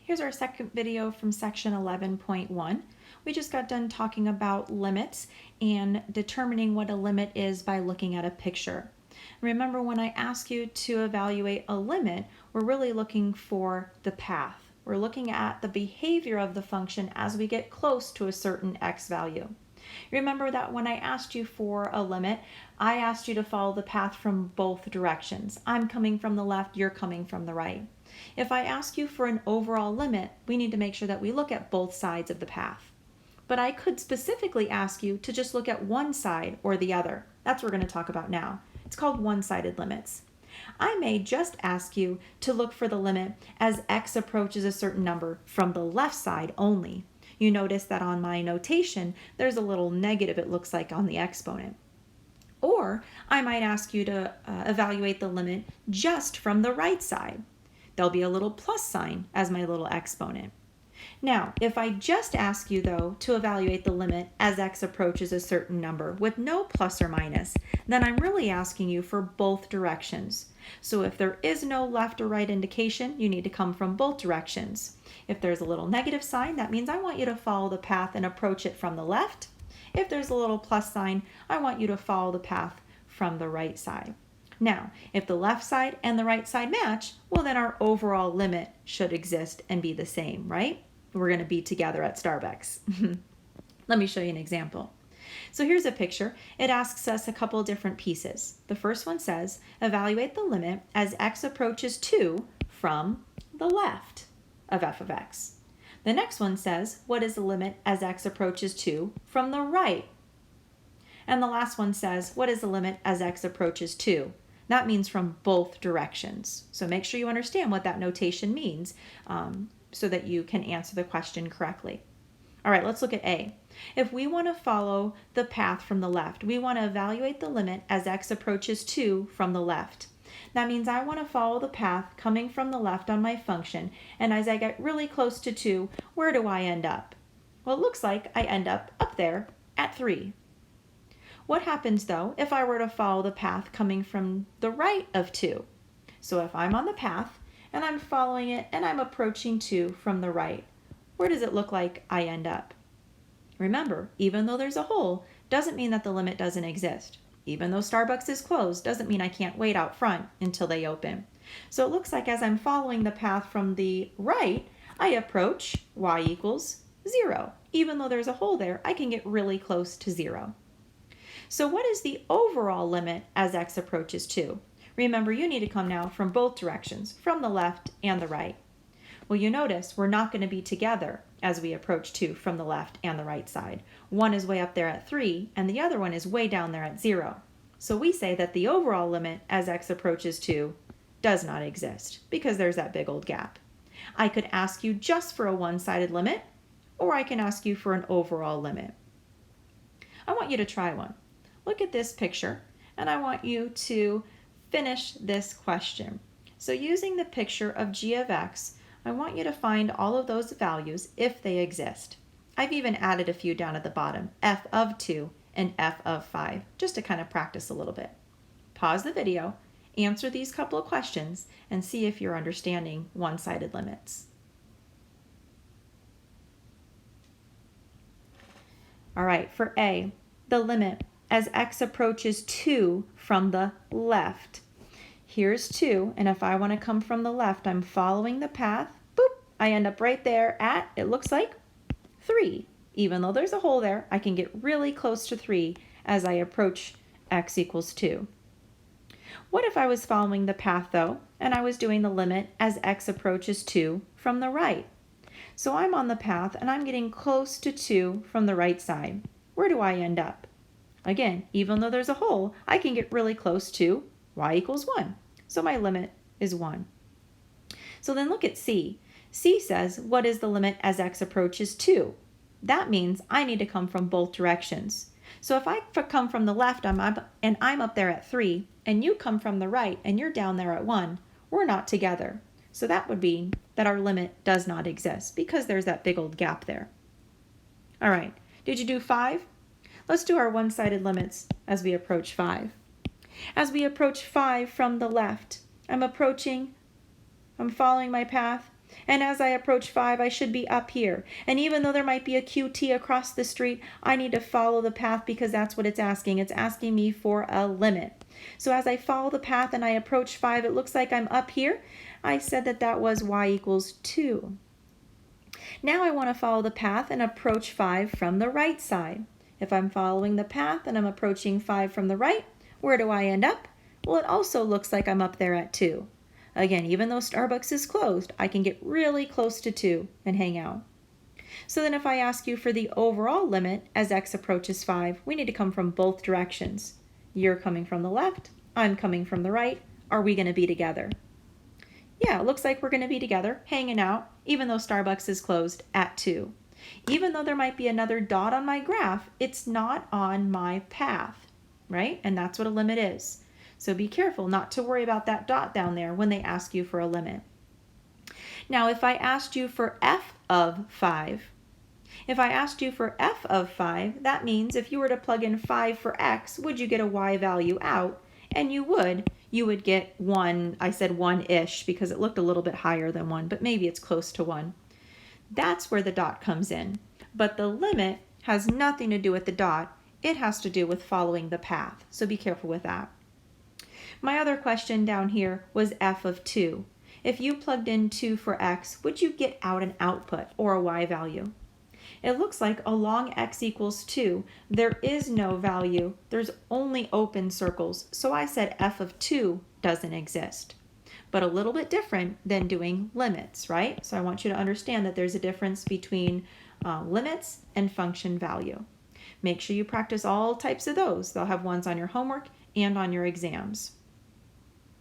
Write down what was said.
Here's our second video from section 11.1. We just got done talking about limits and determining what a limit is by looking at a picture. Remember, when I ask you to evaluate a limit, we're really looking for the path. We're looking at the behavior of the function as we get close to a certain x value. Remember that when I asked you for a limit, I asked you to follow the path from both directions. I'm coming from the left, you're coming from the right. If I ask you for an overall limit, we need to make sure that we look at both sides of the path. But I could specifically ask you to just look at one side or the other. That's what we're going to talk about now. It's called one-sided limits. I may just ask you to look for the limit as x approaches a certain number from the left side only. You notice that on my notation, there's a little negative, it looks like, on the exponent. Or I might ask you to evaluate the limit just from the right side. There'll be a little plus sign as my little exponent. Now, if I just ask you, though, to evaluate the limit as x approaches a certain number with no plus or minus, then I'm really asking you for both directions. So if there is no left or right indication, you need to come from both directions. If there's a little negative sign, that means I want you to follow the path and approach it from the left. If there's a little plus sign, I want you to follow the path from the right side. Now, if the left side and the right side match, well, then our overall limit should exist and be the same, right? We're going to be together at Starbucks. Let me show you an example. So here's a picture. It asks us a couple of different pieces. The first one says, evaluate the limit as x approaches 2 from the left of f of x. The next one says, what is the limit as x approaches 2 from the right? And the last one says, what is the limit as x approaches 2? That means from both directions. So make sure you understand what that notation means so that you can answer the question correctly. All right, let's look at A. If we want to follow the path from the left, we want to evaluate the limit as x approaches 2 from the left. That means I want to follow the path coming from the left on my function, and as I get really close to 2, where do I end up? Well, it looks like I end up there at 3. What happens, though, if I were to follow the path coming from the right of 2? So if I'm on the path, and I'm following it, and I'm approaching 2 from the right, where does it look like I end up? Remember, even though there's a hole, doesn't mean that the limit doesn't exist. Even though Starbucks is closed, doesn't mean I can't wait out front until they open. So it looks like as I'm following the path from the right, I approach y equals 0. Even though there's a hole there, I can get really close to 0. So what is the overall limit as x approaches 2? Remember, you need to come now from both directions, from the left and the right. Well, you notice we're not going to be together as we approach 2 from the left and the right side. One is way up there at 3, and the other one is way down there at 0. So we say that the overall limit as x approaches 2 does not exist because there's that big old gap. I could ask you just for a one-sided limit, or I can ask you for an overall limit. I want you to try one. Look at this picture, and I want you to finish this question. So using the picture of g of x, I want you to find all of those values if they exist. I've even added a few down at the bottom, f of 2 and f of 5, just to kind of practice a little bit. Pause the video, answer these couple of questions, and see if you're understanding one-sided limits. All right, for A, the limit as x approaches 2 from the left. Here's 2, and if I want to come from the left, I'm following the path. Boop! I end up right there at, it looks like, 3. Even though there's a hole there, I can get really close to 3 as I approach x equals 2. What if I was following the path, though, and I was doing the limit as x approaches 2 from the right? So I'm on the path, and I'm getting close to 2 from the right side. Where do I end up? Again, even though there's a hole, I can get really close to y equals 1. So my limit is 1. So then look at C. C says, what is the limit as x approaches 2? That means I need to come from both directions. So if I come from the left I'm up there at 3, and you come from the right and you're down there at 1, we're not together. So that would mean that our limit does not exist because there's that big old gap there. All right, did you do 5? Let's do our one-sided limits as we approach 5. As we approach 5 from the left, I'm following my path, And as I approach 5, I should be up here. And even though there might be a QT across the street, I need to follow the path because that's what it's asking. It's asking me for a limit. So as I follow the path and I approach 5, it looks like I'm up here. I said that that was y equals 2. Now I want to follow the path and approach 5 from the right side. If I'm following the path and I'm approaching 5 from the right, where do I end up? Well, it also looks like I'm up there at 2. Again, even though Starbucks is closed, I can get really close to 2 and hang out. So then if I ask you for the overall limit as x approaches 5, we need to come from both directions. You're coming from the left, I'm coming from the right. Are we going to be together? Yeah, it looks like we're going to be together, hanging out, even though Starbucks is closed at 2. Even though there might be another dot on my graph, it's not on my path, right? And that's what a limit is. So be careful not to worry about that dot down there when they ask you for a limit. Now, if I asked you for f of 5, that means if you were to plug in 5 for x, would you get a y value out? And you would get 1, I said 1-ish because it looked a little bit higher than 1, but maybe it's close to 1. That's where the dot comes in. But the limit has nothing to do with the dot. It has to do with following the path. So be careful with that. My other question down here was f of 2. If you plugged in 2 for x, would you get out an output or a y value? It looks like along x equals 2, there is no value. There's only open circles. So I said f of 2 doesn't exist. But a little bit different than doing limits, right? So I want you to understand that there's a difference between limits and function value. Make sure you practice all types of those. They'll have ones on your homework and on your exams.